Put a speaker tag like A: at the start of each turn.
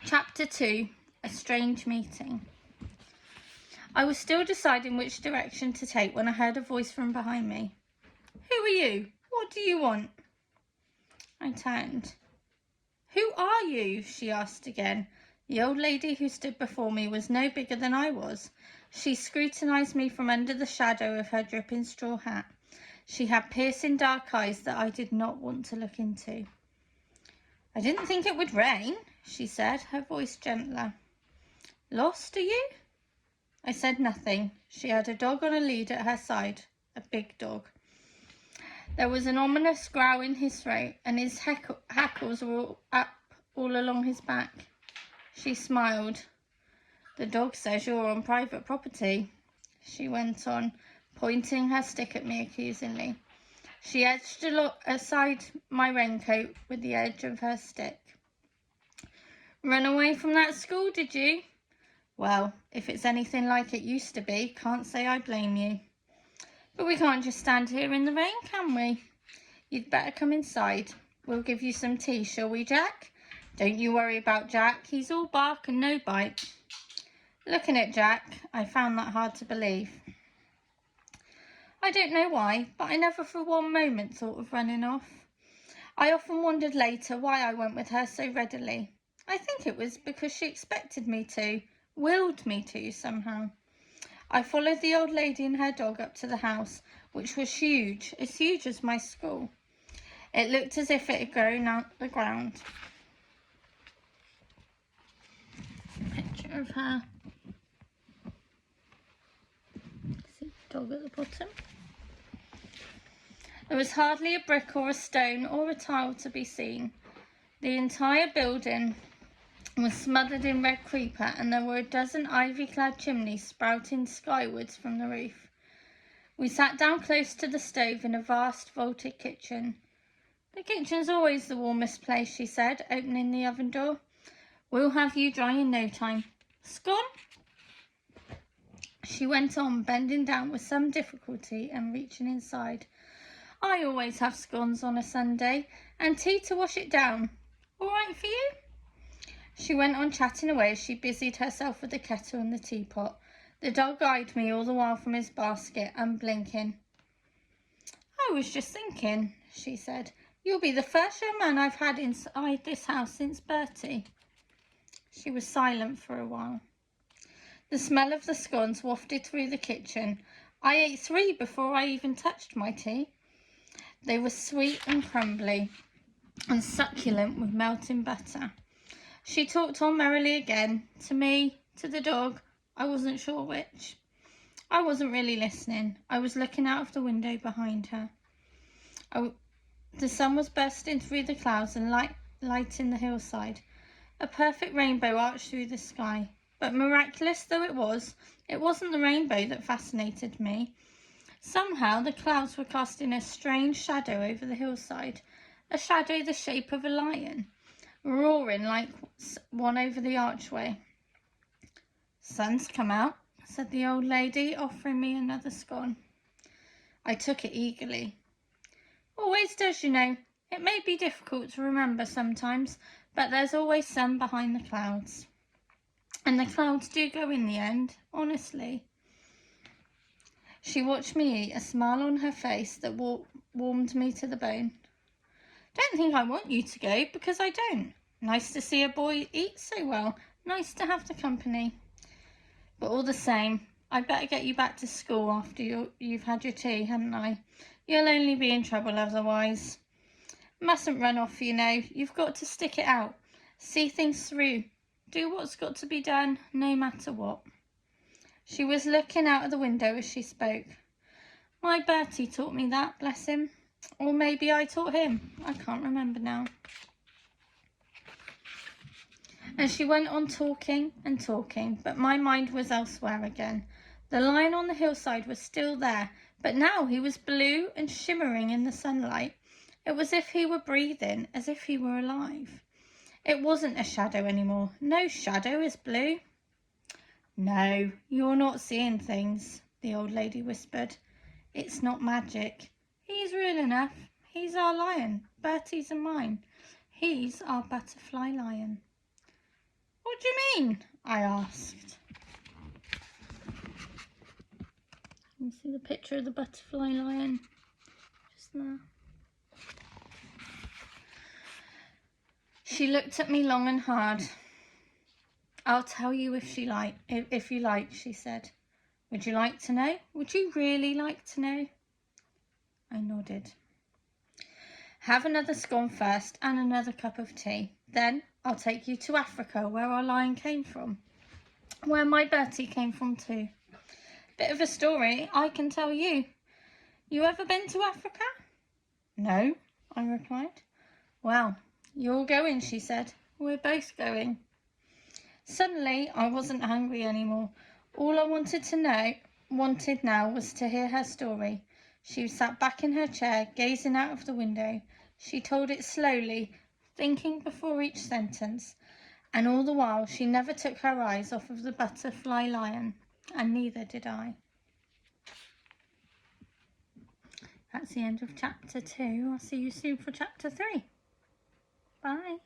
A: Chapter 2. A Strange Meeting. I was still deciding which direction to take when I heard a voice from behind me. "Who are you? What do you want?" I turned. "Who are you?" she asked again. The old lady who stood before me was no bigger than I was. She scrutinized me from under the shadow of her dripping straw hat. She had piercing dark eyes that I did not want to look into. "I didn't think it would rain," she said, her voice gentler. "Lost, are you?" I said nothing. She had a dog on a lead at her side, a big dog. There was an ominous growl in his throat, and his hackles were up all along his back. She smiled. "The dog says you're on private property," she went on, pointing her stick at me accusingly. She edged aside my raincoat with the edge of her stick. "Run away from that school, did you? Well, if it's anything like it used to be, can't say I blame you. But we can't just stand here in the rain, can we? You'd better come inside. We'll give you some tea, shall we, Jack? Don't you worry about Jack. He's all bark and no bite." Looking at Jack, I found that hard to believe. I don't know why, but I never for one moment thought of running off. I often wondered later why I went with her so readily. I think it was because she expected me to, willed me to somehow. I followed the old lady and her dog up to the house, which was huge, as huge as my school. It looked as if it had grown out the ground. Picture of her. See the dog at the bottom. There was hardly a brick or a stone or a tile to be seen. The entire building was smothered in red creeper, and there were a dozen ivy-clad chimneys sprouting skywards from the roof. We sat down close to the stove in a vast vaulted kitchen. "The kitchen's always the warmest place," she said, opening the oven door. "We'll have you dry in no time. Scone?" She went on, bending down with some difficulty and reaching inside. "I always have scones on a Sunday, and tea to wash it down. All right for you?" She went on chatting away as she busied herself with the kettle and the teapot. The dog eyed me all the while from his basket, unblinking. "I was just thinking," she said, "you'll be the first young man I've had inside this house since Bertie." She was silent for a while. The smell of the scones wafted through the kitchen. I ate 3 before I even touched my tea. They were sweet and crumbly, and succulent with melting butter. She talked on merrily again, to me, to the dog, I wasn't sure which. I wasn't really listening. I was looking out of the window behind her. The sun was bursting through the clouds and lighting the hillside. A perfect rainbow arched through the sky. But miraculous though it wasn't the rainbow that fascinated me. Somehow the clouds were casting a strange shadow over the hillside, a shadow the shape of a lion, roaring like one over the archway. "Sun's come out," said the old lady, offering me another scone. I took it eagerly. "Always does, you know. It may be difficult to remember sometimes, but there's always sun behind the clouds. And the clouds do go in the end, honestly." She watched me eat, a smile on her face that warmed me to the bone. "Don't think I want you to go, because I don't. Nice to see a boy eat so well. Nice to have the company. But all the same, I'd better get you back to school after you've had your tea, hadn't I? You'll only be in trouble otherwise. Mustn't run off, you know. You've got to stick it out. See things through. Do what's got to be done, no matter what." She was looking out of the window as she spoke. My Bertie taught me that, bless him. Or maybe I taught him. I can't remember now. And she went on talking and talking, but my mind was elsewhere again. The lion on the hillside was still there, but now he was blue and shimmering in the sunlight. It was as if he were breathing, as if he were alive. It wasn't a shadow anymore. No shadow is blue. "No, you're not seeing things," the old lady whispered. "It's not magic. He's real enough. He's our lion, Bertie's and mine. He's our butterfly lion." What do you mean? I asked. You see the picture of the butterfly lion just there. She looked at me long and hard. I'll tell you if you like, she said. Would you like to know? Would you really like to know? I nodded. Have another scone first and another cup of tea. Then I'll take you to Africa, where our lion came from. Where my Bertie came from too. Bit of a story I can tell you. You ever been to Africa? No, I replied. Well, you're going, she said. We're both going. Suddenly, I wasn't hungry anymore. All I wanted now was to hear her story. She sat back in her chair, gazing out of the window. She told it slowly, thinking before each sentence, and all the while she never took her eyes off of the butterfly lion, and neither did I. That's the end of chapter 2. I'll see you soon for chapter 3. Bye.